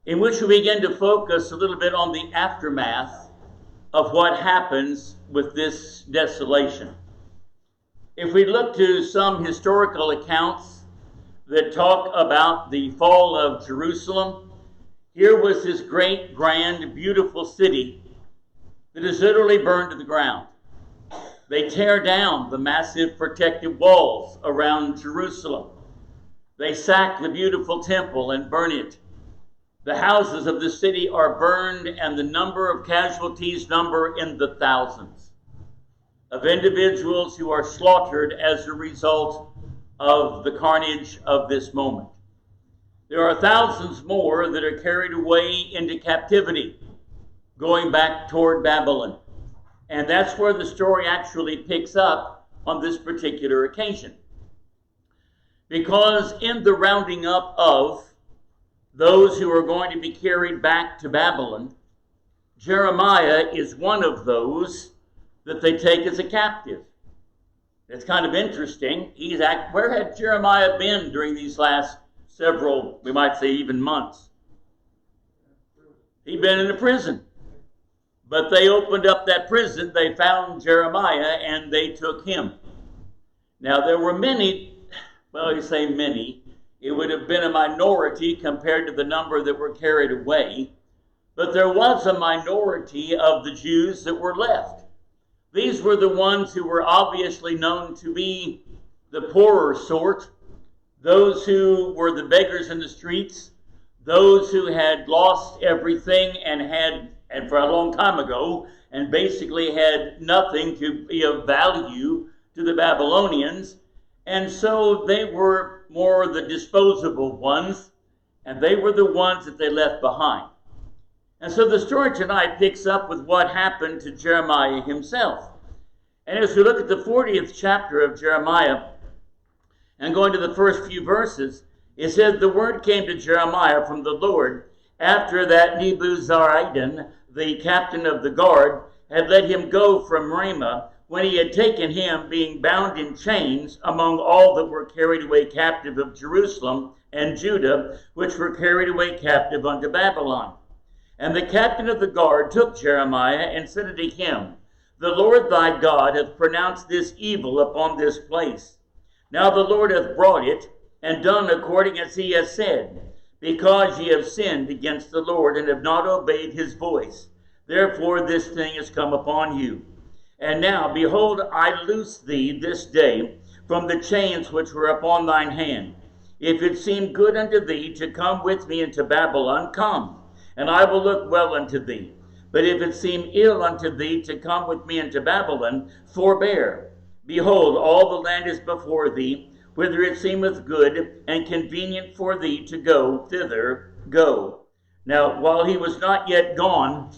in which we begin to focus a little bit on the aftermath of what happens with this desolation. If we look to some historical accounts that talk about the fall of Jerusalem, here was this great, grand, beautiful city that is literally burned to the ground. They tear down the massive protective walls around Jerusalem. They sack the beautiful temple and burn it. The houses of the city are burned, and the number of casualties number in the thousands of individuals who are slaughtered as a result of the carnage of this moment. There are thousands more that are carried away into captivity, going back toward Babylon. And that's where the story actually picks up on this particular occasion. Because in the rounding up of those who are going to be carried back to Babylon, Jeremiah is one of those that they take as a captive. It's kind of interesting. Where had Jeremiah been during these last several, we might say even months? He'd been in a prison. But they opened up that prison, they found Jeremiah, and they took him. Now there were many, well, you say many, it would have been a minority compared to the number that were carried away, but there was a minority of the Jews that were left. These were the ones who were obviously known to be the poorer sort, those who were the beggars in the streets, those who had lost everything and for a long time ago, and basically had nothing to be of value to the Babylonians. And so they were more the disposable ones, and they were the ones that they left behind. And so the story tonight picks up with what happened to Jeremiah himself. And as we look at the 40th chapter of Jeremiah, and going to the first few verses, it says, "The word came to Jeremiah from the Lord, after that Nebuzaradan, the captain of the guard, had let him go from Ramah, when he had taken him, being bound in chains, among all that were carried away captive of Jerusalem and Judah, which were carried away captive unto Babylon. And the captain of the guard took Jeremiah, and said unto him, The Lord thy God hath pronounced this evil upon this place. Now the Lord hath brought it, and done according as he hath said, because ye have sinned against the Lord, and have not obeyed his voice. Therefore this thing is come upon you. And now, behold, I loose thee this day from the chains which were upon thine hand. If it seem good unto thee to come with me into Babylon, come, and I will look well unto thee. But if it seem ill unto thee to come with me into Babylon, forbear. Behold, all the land is before thee. Whither it seemeth good and convenient for thee to go, thither go. Now, while he was not yet gone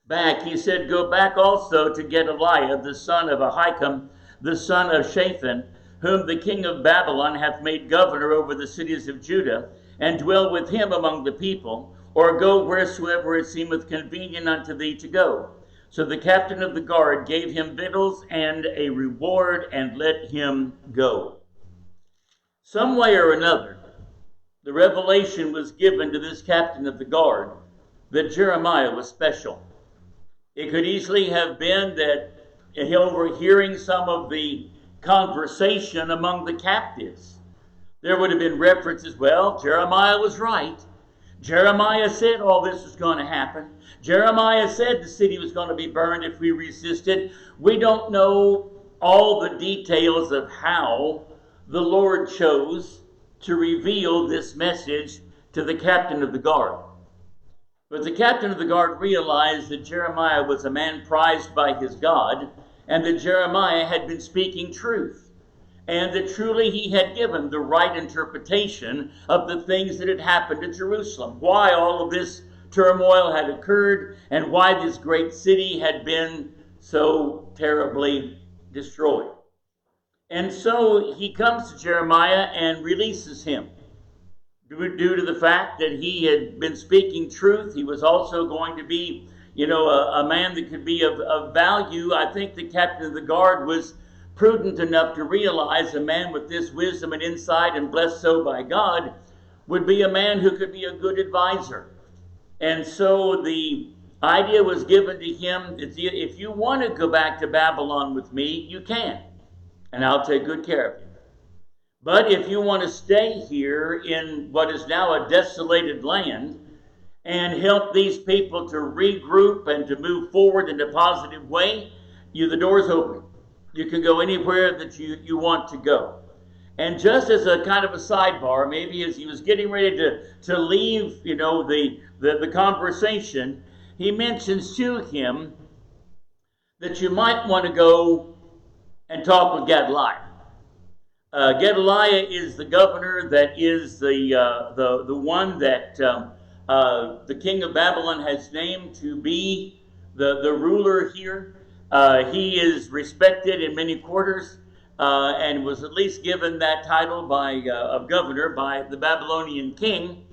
back, he said, Go back also to Gedaliah, the son of Ahikam, the son of Shaphan, whom the king of Babylon hath made governor over the cities of Judah, and dwell with him among the people, or go wheresoever it seemeth convenient unto thee to go. So the captain of the guard gave him victuals and a reward, and let him go." Some way or another, the revelation was given to this captain of the guard that Jeremiah was special. It could easily have been that he overhearing some of the conversation among the captives, there would have been references, well, Jeremiah was right. Jeremiah said all this was going to happen. Jeremiah said the city was going to be burned if we resisted. We don't know all the details of how the Lord chose to reveal this message to the captain of the guard. But the captain of the guard realized that Jeremiah was a man prized by his God, and that Jeremiah had been speaking truth, and that truly he had given the right interpretation of the things that had happened to Jerusalem, why all of this turmoil had occurred, and why this great city had been so terribly destroyed. And so he comes to Jeremiah and releases him. Due to the fact that he had been speaking truth, he was also going to be, a man that could be of value. I think the captain of the guard was prudent enough to realize a man with this wisdom and insight and blessed so by God would be a man who could be a good advisor. And so the idea was given to him, if you want to go back to Babylon with me, you can, and I'll take good care of you. But if you want to stay here in what is now a desolated land and help these people to regroup and to move forward in a positive way, the door's open. You can go anywhere that you want to go. And just as a kind of a sidebar, maybe as he was getting ready to leave, the conversation, he mentions to him that you might want to go and talk with Gedaliah. Gedaliah is the governor that is the one that the king of Babylon has named to be the ruler here. He is respected in many quarters. And was at least given that title of governor by the Babylonian king.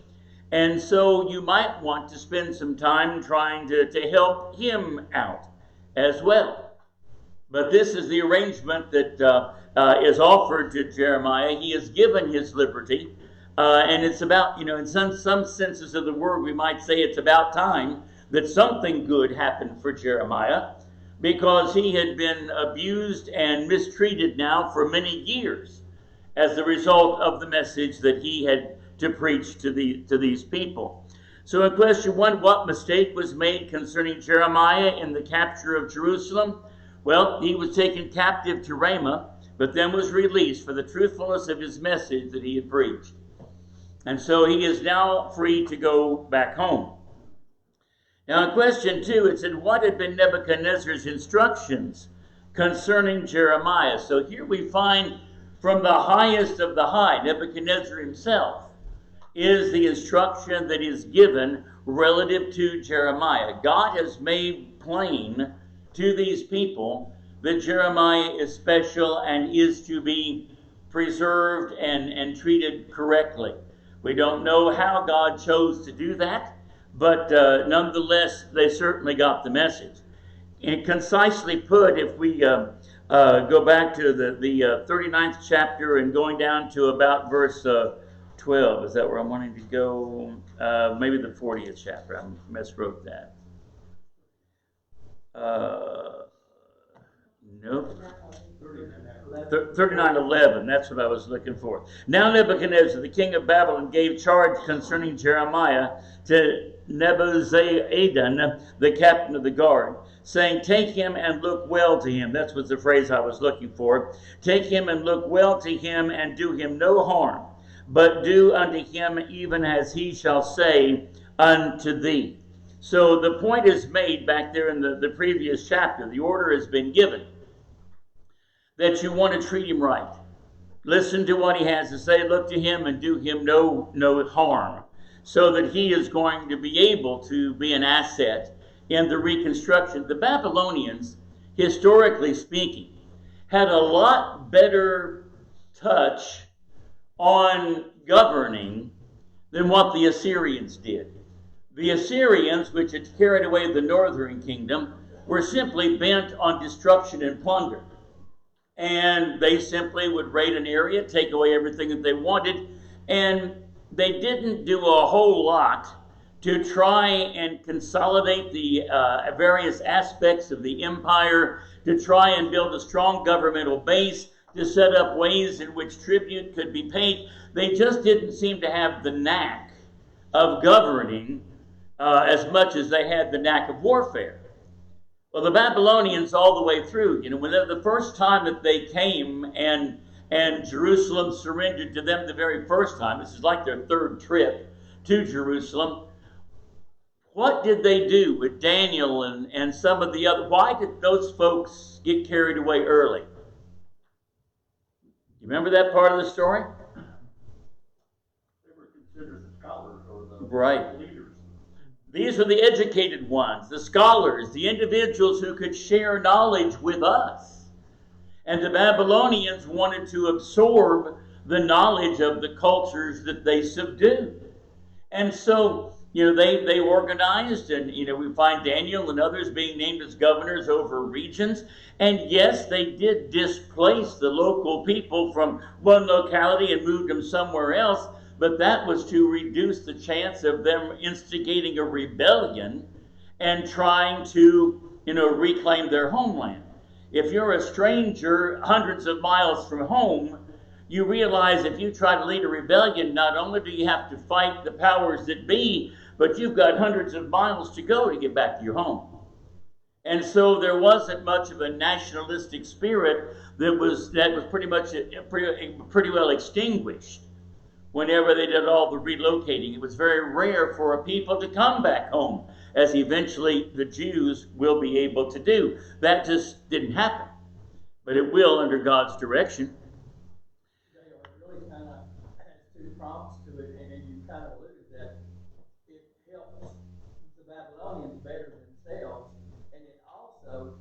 And so you might want to spend some time trying to help him out as well. But this is the arrangement that is offered to Jeremiah. He is given his liberty. And it's about, in some senses of the word, we might say it's about time that something good happened for Jeremiah, because he had been abused and mistreated now for many years as a result of the message that he had to preach to these people. So in question 1, what mistake was made concerning Jeremiah in the capture of Jerusalem? Well, he was taken captive to Ramah, but then was released for the truthfulness of his message that he had preached. And so he is now free to go back home. Now in question 2, it said, what had been Nebuchadnezzar's instructions concerning Jeremiah? So here we find from the highest of the high, Nebuchadnezzar himself, is the instruction that is given relative to Jeremiah. God has made plain to these people that Jeremiah is special and is to be preserved and treated correctly. We don't know how God chose to do that, but nonetheless, they certainly got the message. And concisely put, if we go back to the 39th chapter and going down to about verse 12, is that where I'm wanting to go? Maybe the 40th chapter. I miswrote that. Nope. 39:11, that's what I was looking for. Now Nebuchadnezzar, the king of Babylon, gave charge concerning Jeremiah to Nebuzaradan, the captain of the guard, saying, take him and look well to him. That was the phrase I was looking for. Take him and look well to him, and do him no harm, but do unto him even as he shall say unto thee. So the point is made back there in the previous chapter. The order has been given that you want to treat him right. Listen to what he has to say. Look to him and do him no harm, so that he is going to be able to be an asset in the reconstruction. The Babylonians, historically speaking, had a lot better touch on governing than what the Assyrians did. The Assyrians, which had carried away the northern kingdom, were simply bent on destruction and plunder. And they simply would raid an area, take away everything that they wanted, and they didn't do a whole lot to try and consolidate the various aspects of the empire, to try and build a strong governmental base, to set up ways in which tribute could be paid. They just didn't seem to have the knack of governing as much as they had the knack of warfare. Well, the Babylonians all the way through, when the first time that they came and Jerusalem surrendered to them the very first time, this is like their third trip to Jerusalem, what did they do with Daniel and some of the other? Why did those folks get carried away early? You remember that part of the story? They were considered the scholars or the leaders. These are the educated ones, the scholars, the individuals who could share knowledge with us. And the Babylonians wanted to absorb the knowledge of the cultures that they subdued. And so, they organized, and, we find Daniel and others being named as governors over regions. And yes, they did displace the local people from one locality and moved them somewhere else. but that was to reduce the chance of them instigating a rebellion and trying to, reclaim their homeland. If you're a stranger hundreds of miles from home, you realize if you try to lead a rebellion, not only do you have to fight the powers that be, but you've got hundreds of miles to go to get back to your home. And so there wasn't much of a nationalistic spirit that was pretty much pretty well extinguished whenever they did all the relocating. It was very rare for a people to come back home, as eventually the Jews will be able to do. That just didn't happen, but it will under God's direction. It really kind of has two prongs to it, and then you kind of alluded that it helps the Babylonians better themselves, and it also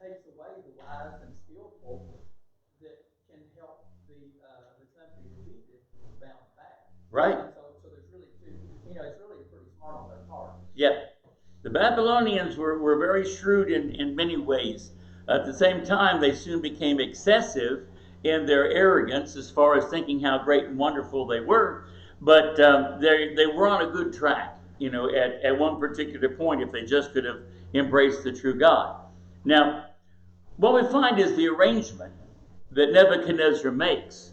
takes away the wise and skillful that can help the country defeated bounce back. Right. And so there's really two. It's really pretty smart on their part. Yeah. The Babylonians were very shrewd in many ways. At the same time, they soon became excessive in their arrogance as far as thinking how great and wonderful they were. But they were on a good track, at one particular point, if they just could have embraced the true God. Now, what we find is the arrangement that Nebuchadnezzar makes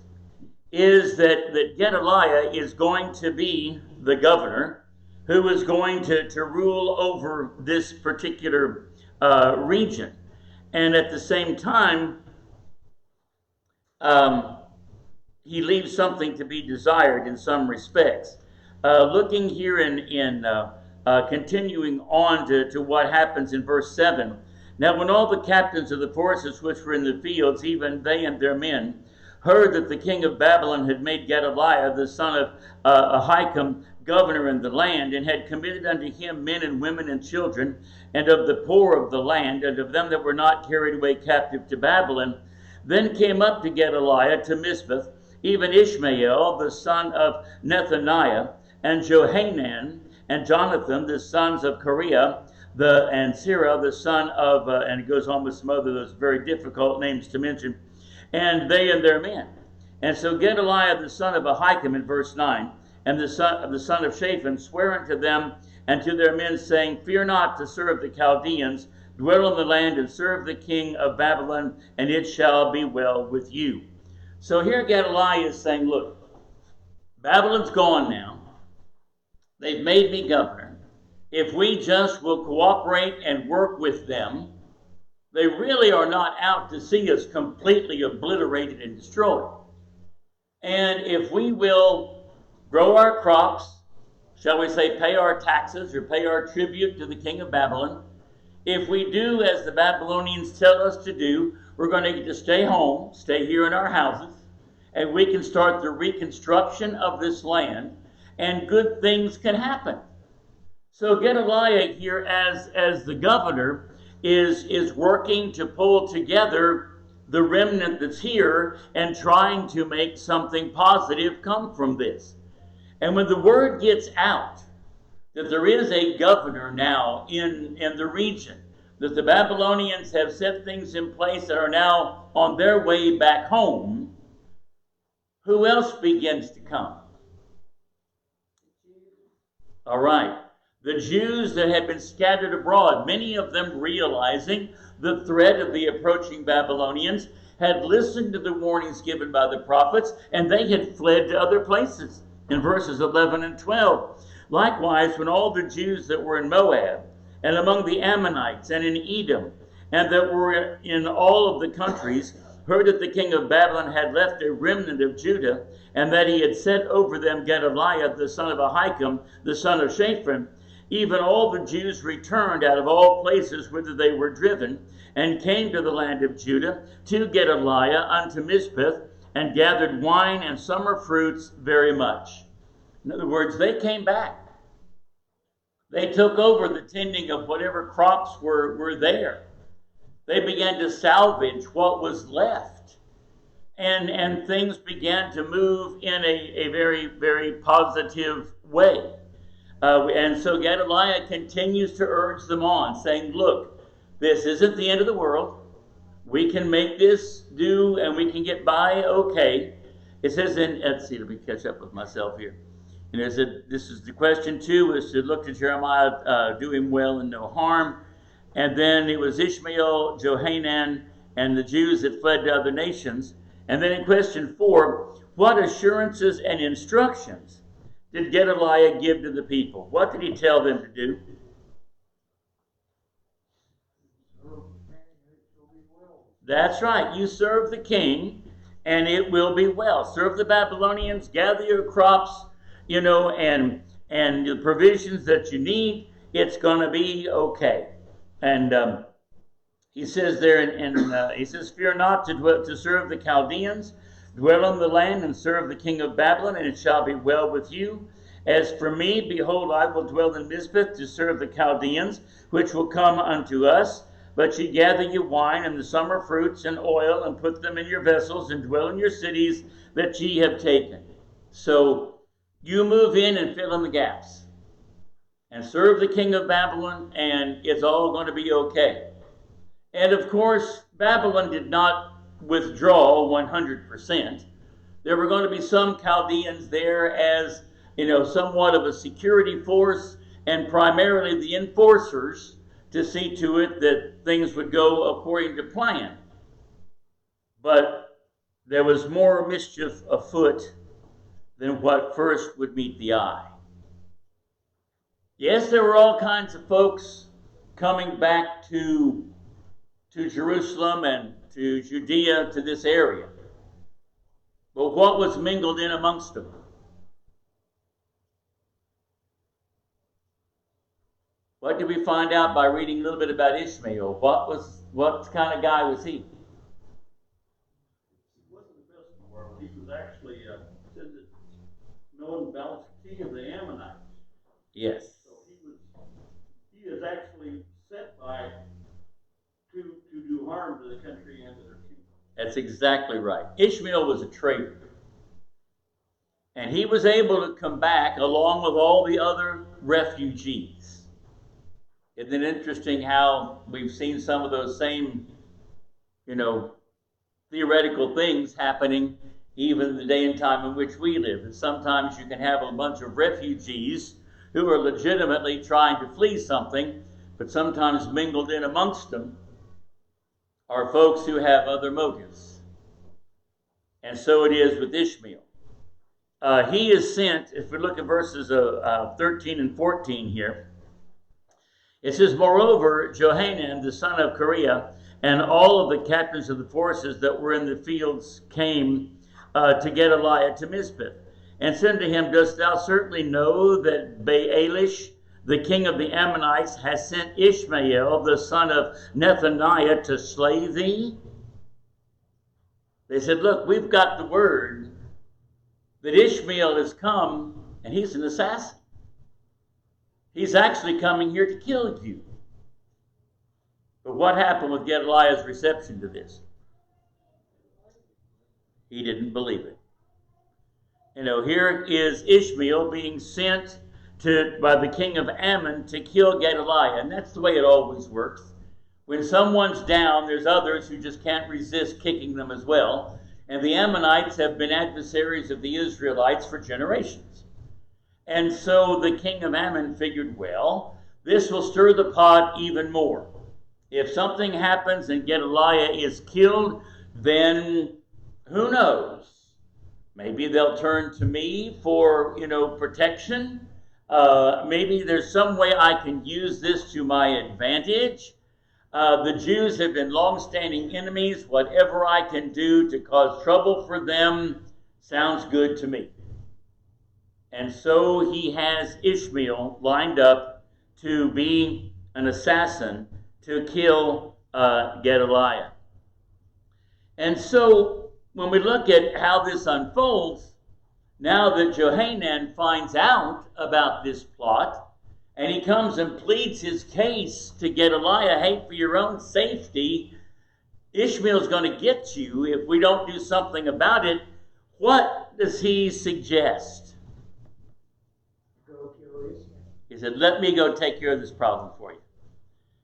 is that Gedaliah is going to be the governor who is going to rule over this particular region. And at the same time, he leaves something to be desired in some respects. Looking here in continuing on to what happens in verse 7. Now when all the captains of the forces which were in the fields, even they and their men, heard that the king of Babylon had made Gedaliah, the son of Ahikam, governor in the land, and had committed unto him men and women and children, and of the poor of the land, and of them that were not carried away captive to Babylon, then came up to Gedaliah to Mizpah, even Ishmael, the son of Nethaniah, and Johanan, and Jonathan, the sons of Kareah, and Sirah, the son of, and it goes on with some other those very difficult names to mention, and they and their men. And so Gedaliah, the son of Ahikam, in verse 9, and the son of Shaphan, swear unto them and to their men, saying, Fear not to serve the Chaldeans, dwell in the land and serve the king of Babylon, and it shall be well with you. So here Gedaliah is saying, look, Babylon's gone now. They've made me governor. If we just will cooperate and work with them, they really are not out to see us completely obliterated and destroyed. And if we will grow our crops, shall we say pay our taxes or pay our tribute to the king of Babylon, if we do as the Babylonians tell us to do, we're going to get to stay home, stay here in our houses, and we can start the reconstruction of this land, and good things can happen. So Gedaliah here, as the governor, is working to pull together the remnant that's here and trying to make something positive come from this. And when the word gets out that there is a governor now in the region, that the Babylonians have set things in place that are now on their way back home, who else begins to come? All right. The Jews that had been scattered abroad, many of them realizing the threat of the approaching Babylonians, had listened to the warnings given by the prophets, and they had fled to other places. In verses 11 and 12. Likewise, when all the Jews that were in Moab, and among the Ammonites, and in Edom, and that were in all of the countries, heard that the king of Babylon had left a remnant of Judah, and that he had set over them Gedaliah, the son of Ahikam, the son of Shaphan, even all the Jews returned out of all places whither they were driven, and came to the land of Judah, to Gedaliah unto Mizpah, and gathered wine and summer fruits very much. In other words, they came back. They took over the tending of whatever crops were there. They began to salvage what was left. And things began to move in a very, very positive way. And so Gedaliah continues to urge them on, saying, look, this isn't the end of the world. We can make this do and we can get by okay. It says in, let's see, let me catch up with myself here. And it said, this is the question 2, is to look to Jeremiah, do him well and no harm. And then it was Ishmael, Johanan, and the Jews that fled to other nations. And then in question 4, what assurances and instructions did Gedaliah give to the people? What did he tell them to do? That's right. You serve the king, and it will be well. Serve the Babylonians, gather your crops, and the provisions that you need. It's going to be okay. And he says there, he says, fear not to serve the Chaldeans. Dwell in the land and serve the king of Babylon, and it shall be well with you. As for me, behold, I will dwell in Mizpah to serve the Chaldeans, which will come unto us. But ye gather your wine and the summer fruits and oil, and put them in your vessels, and dwell in your cities that ye have taken. So you move in and fill in the gaps, and serve the king of Babylon, and it's all going to be okay. And of course, Babylon did not withdraw 100%. There were going to be some Chaldeans there as, somewhat of a security force, and primarily the enforcers, to see to it that things would go according to plan. But there was more mischief afoot than what first would meet the eye. Yes, there were all kinds of folks coming back to Jerusalem and to Judea, to this area. But what was mingled in amongst them? What did we find out by reading a little bit about Ishmael? What kind of guy was he? He wasn't the best in the world. He was actually known as the king of the Ammonites. Yes. So he is actually set by to do harm to the country and to their people. That's exactly right. Ishmael was a traitor. And he was able to come back along with all the other refugees. Isn't it interesting how we've seen some of those same, theoretical things happening even in the day and time in which we live? And sometimes you can have a bunch of refugees who are legitimately trying to flee something, but sometimes mingled in amongst them are folks who have other motives. And so it is with Ishmael. He is sent, if we look at verses 13 and 14 here, it says, moreover, Johanan, the son of Kareah, and all of the captains of the forces that were in the fields came to Gedaliah to Mizpah, and said to him, dost thou certainly know that Baalish, the king of the Ammonites, has sent Ishmael, the son of Nethaniah, to slay thee? They said, look, we've got the word that Ishmael has come, and he's an assassin. He's actually coming here to kill you. But what happened with Gedaliah's reception to this? He didn't believe it. Here is Ishmael being sent by the king of Ammon to kill Gedaliah. And that's the way it always works. When someone's down, there's others who just can't resist kicking them as well. And the Ammonites have been adversaries of the Israelites for generations. And so the king of Ammon figured, well, this will stir the pot even more. If something happens and Gedaliah is killed, then who knows? Maybe they'll turn to me for, protection. Maybe there's some way I can use this to my advantage. The Jews have been long-standing enemies. Whatever I can do to cause trouble for them sounds good to me. And so he has Ishmael lined up to be an assassin to kill Gedaliah. And so when we look at how this unfolds, now that Johanan finds out about this plot, and he comes and pleads his case to Gedaliah, hey, for your own safety, Ishmael's going to get you if we don't do something about it. What does he suggest? He said, let me go take care of this problem for you.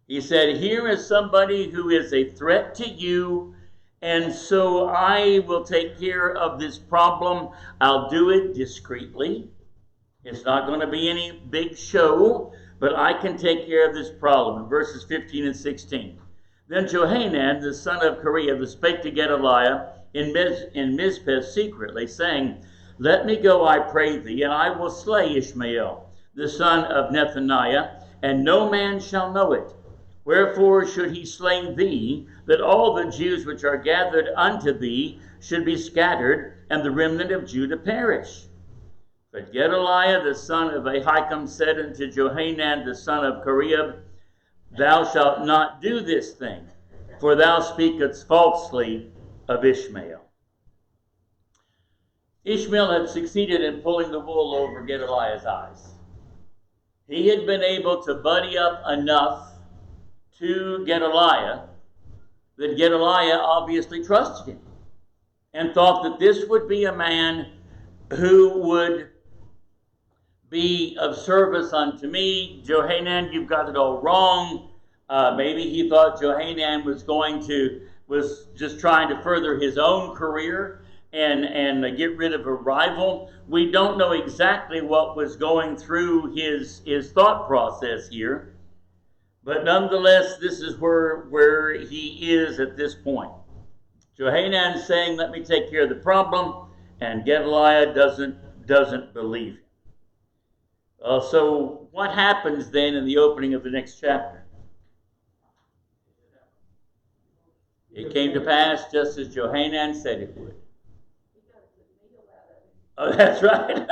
He said, here is somebody who is a threat to you And so I will take care of this problem. I'll do it discreetly. It's not going to be any big show, but I can take care of this problem. In verses 15 and 16. Then Johanan, the son of Kareah, spake to Gedaliah in Mizpeh secretly, saying, Let me go, I pray thee, and I will slay Ishmael, the son of Nethaniah, and no man shall know it. Wherefore should he slay thee, that all the Jews which are gathered unto thee should be scattered, and the remnant of Judah perish? But Gedaliah the son of Ahikam said unto Johanan the son of Kareah, Thou shalt not do this thing, for thou speakest falsely of Ishmael. Ishmael had succeeded in pulling the wool over Gedaliah's eyes. He had been able to buddy up enough to Gedaliah that Gedaliah obviously trusted him and thought that this would be a man who would be of service unto me. Johanan, you've got it all wrong. Maybe he thought Johanan was just trying to further his own career and get rid of a rival. We don't know exactly what was going through his thought process here, but nonetheless, this is where he is at this point. Johanan saying, "Let me take care of the problem," and Gedaliah doesn't believe him. So what happens then in the opening of the next chapter? It came to pass just as Johanan said it would. Oh, that's right.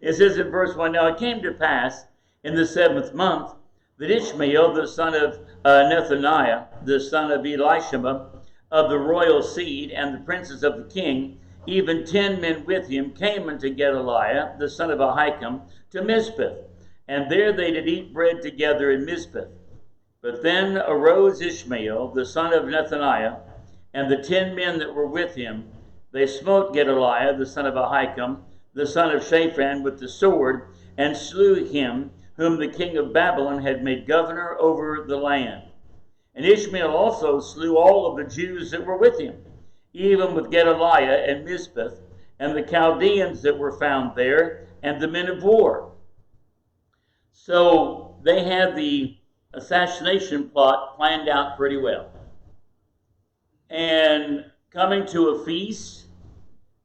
It says in verse 1, Now it came to pass in the 7th month that Ishmael, the son of Nethaniah, the son of Elishama, of the royal seed, and the princes of the king, even 10 men with him, came unto Gedaliah, the son of Ahikam, to Mizpeh. And there they did eat bread together in Mizpeh. But then arose Ishmael, the son of Nethaniah, and the 10 men that were with him. They smote Gedaliah, the son of Ahikam, the son of Shaphan, with the sword, and slew him, whom the king of Babylon had made governor over the land. And Ishmael also slew all of the Jews that were with him, even with Gedaliah and Mizpeh, and the Chaldeans that were found there, and the men of war. So they had the assassination plot planned out pretty well. And coming to a feast,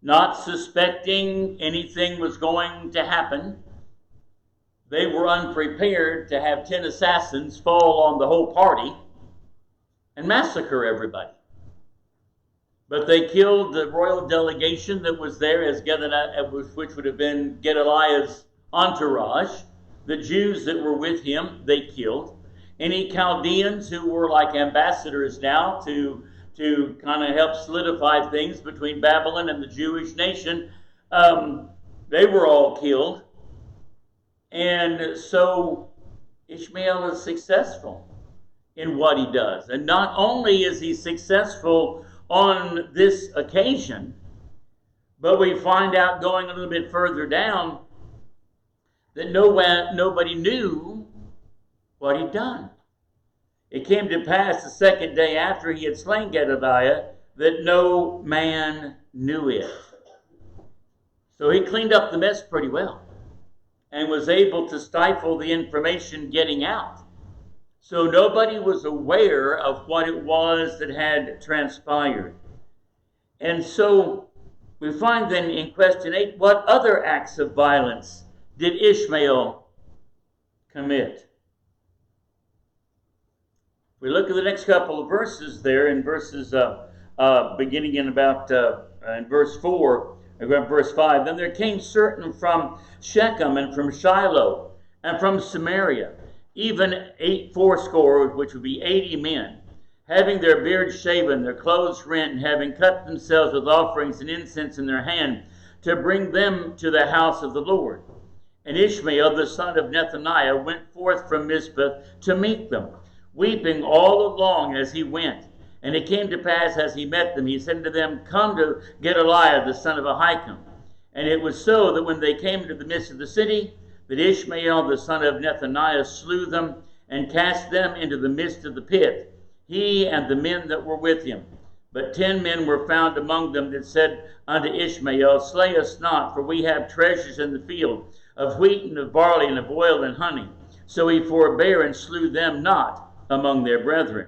not suspecting anything was going to happen, they were unprepared to have 10 assassins fall on the whole party and massacre everybody. But they killed the royal delegation that was there, which would have been Gedaliah's entourage. The Jews that were with him, they killed. Any Chaldeans who were like ambassadors now to kind of help solidify things between Babylon and the Jewish nation, they were all killed. And so Ishmael is successful in what he does. And not only is he successful on this occasion, but we find out going a little bit further down that nobody knew what he'd done. It came to pass the 2nd day after he had slain Gedaliah that no man knew it. So he cleaned up the mess pretty well and was able to stifle the information getting out. So nobody was aware of what it was that had transpired. And so we find then in question 8, what other acts of violence did Ishmael commit? We look at the next couple of verses there, in verses beginning in about in verse 4, verse 5. Then there came certain from Shechem and from Shiloh and from Samaria, even 80, which would be 80 men, having their beards shaven, their clothes rent, and having cut themselves with offerings and incense in their hand, to bring them to the house of the Lord. And Ishmael, the son of Nethaniah, went forth from Mizpeh to meet them, weeping all along as he went. And it came to pass, as he met them, he said unto them, Come to Gedaliah, the son of Ahikam. And it was so that when they came into the midst of the city, that Ishmael, the son of Nethaniah, slew them, and cast them into the midst of the pit, he and the men that were with him. But 10 men were found among them that said unto Ishmael, Slay us not, for we have treasures in the field, of wheat and of barley and of oil and honey. So he forbare and slew them not among their brethren.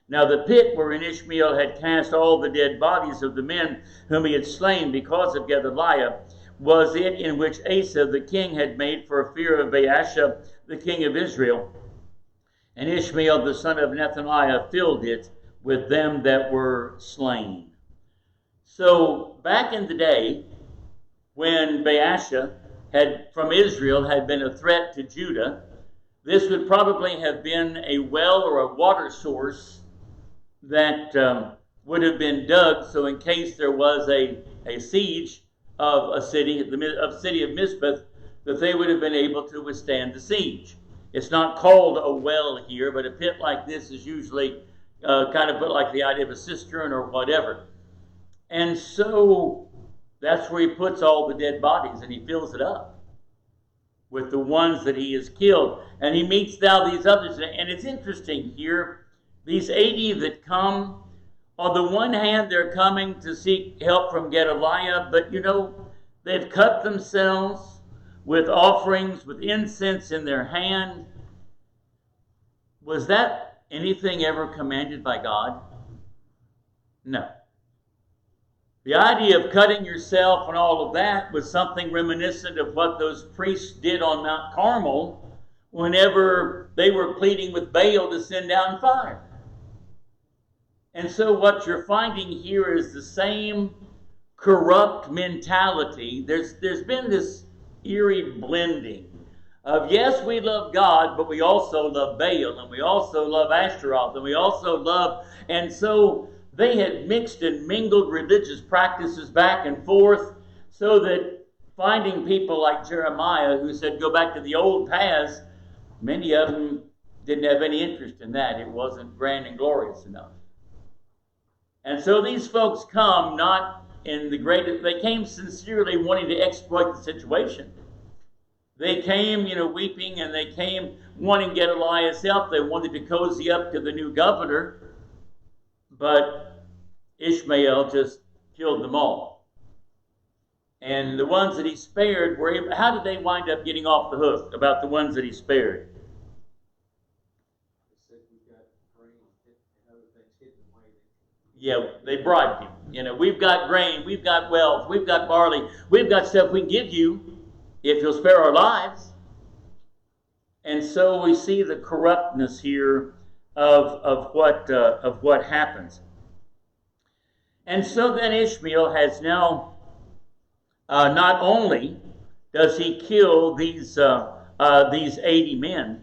Now the pit wherein Ishmael had cast all the dead bodies of the men whom he had slain because of Gedaliah, was it in which Asa the king had made for fear of Baasha the king of Israel. And Ishmael the son of Nethaniah filled it with them that were slain. So back in the day, when Baasha from Israel had been a threat to Judah, this would probably have been a well or a water source that would have been dug, so in case there was a siege of a city, the city of Mizpah, that they would have been able to withstand the siege. It's not called a well here, but a pit like this is usually kind of put like the idea of a cistern or whatever. And so that's where he puts all the dead bodies, and he fills it up with the ones that he has killed. And he meets now these others. And it's interesting here, these 80 that come, on the one hand, they're coming to seek help from Gedaliah, but they've cut themselves with offerings, with incense in their hand. Was that anything ever commanded by God? No. The idea of cutting yourself and all of that was something reminiscent of what those priests did on Mount Carmel whenever they were pleading with Baal to send down fire. And so what you're finding here is the same corrupt mentality. There's been this eerie blending of, yes, we love God, but we also love Baal, and we also love Ashtaroth, and we also love, and so they had mixed and mingled religious practices back and forth, so that finding people like Jeremiah who said, go back to the old paths, many of them didn't have any interest in that. It wasn't grand and glorious enough. And so these folks come not in the greatest, they came sincerely wanting to exploit the situation. They came, weeping, and they came wanting Gedaliah's help. They wanted to cozy up to the new governor, but Ishmael just killed them all. And the ones that he spared were able, how did they wind up getting off the hook about the ones that he spared? Yeah, they bribed him. We've got grain, we've got wealth, we've got barley, we've got stuff we can give you if you'll spare our lives. And so we see the corruptness here of what happens. And so then Ishmael has now, not only does he kill these 80 men,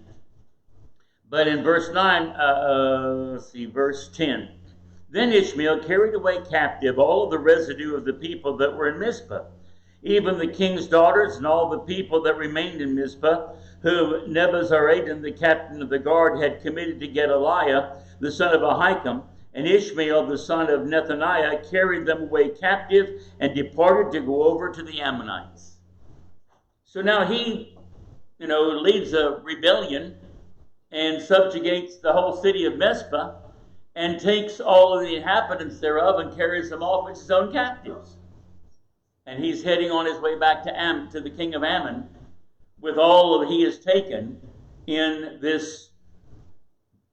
but in verse 9, verse 10. Then Ishmael carried away captive all of the residue of the people that were in Mizpah, even the king's daughters and all the people that remained in Mizpah, whom Nebuzaradan, the captain of the guard, had committed to Gedaliah, the son of Ahikam, and Ishmael, the son of Nethaniah, carried them away captive and departed to go over to the Ammonites. So now he, leads a rebellion and subjugates the whole city of Mizpah, and takes all of the inhabitants thereof and carries them off as his own captives. And he's heading on his way back to the king of Ammon with all that he has taken in this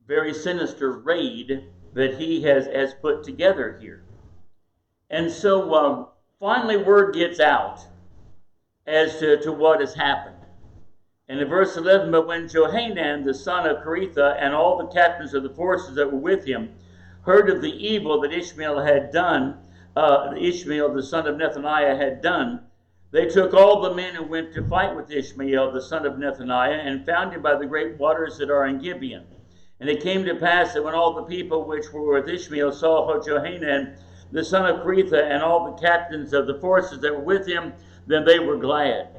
very sinister raid that he has put together here. And so finally word gets out as to what has happened. And in verse 11, but when Johanan, the son of Karetha, and all the captains of the forces that were with him, heard of the evil that Ishmael had done, Ishmael, the son of Nethaniah, had done, they took all the men who went to fight with Ishmael, the son of Nethaniah, and found him by the great waters that are in Gibeon. And it came to pass that when all the people which were with Ishmael saw Johanan, the son of Karetha, and all the captains of the forces that were with him, then they were glad.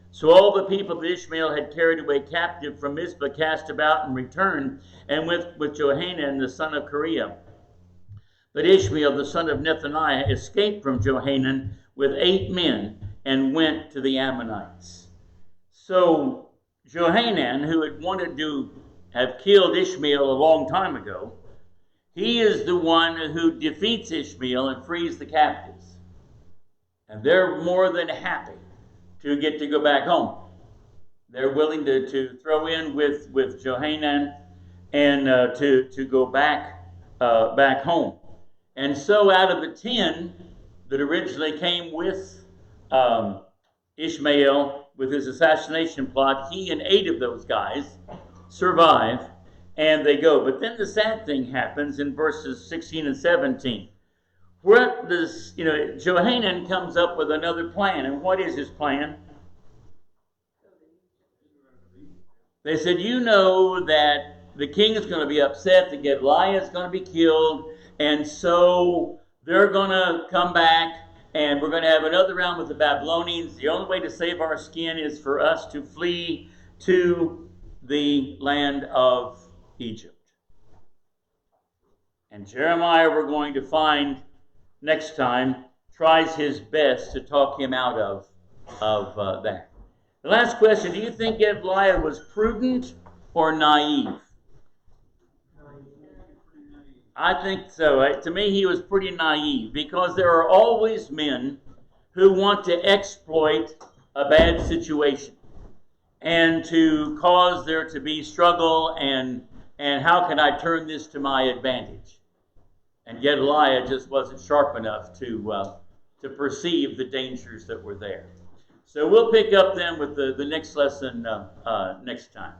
So all the people that Ishmael had carried away captive from Mizpah cast about and returned, and went with Johanan the son of Kareah. But Ishmael the son of Nethaniah escaped from Johanan with 8 men and went to the Ammonites. So Johanan, who had wanted to have killed Ishmael a long time ago, He is the one who defeats Ishmael and frees the captives. And they're more than happy to get to go back home. They're willing to throw in with Johanan and to go back home. And so out of the 10 that originally came with Ishmael with his assassination plot, he and 8 of those guys survive, and they go. But then the sad thing happens in verses 16 and 17. What does, Johanan comes up with another plan. And what is his plan? They said, you know that the king is going to be upset, that Gedaliah is going to be killed, and so they're going to come back, and we're going to have another round with the Babylonians. The only way to save our skin is for us to flee to the land of Egypt. And Jeremiah, we're going to find next time, tries his best to talk him out of that. The last question, do you think Gedaliah was prudent or naive? I think so. To me, he was pretty naive, because there are always men who want to exploit a bad situation and to cause there to be struggle and how can I turn this to my advantage? And Gedaliah just wasn't sharp enough to perceive the dangers that were there. So we'll pick up then with the next lesson next time.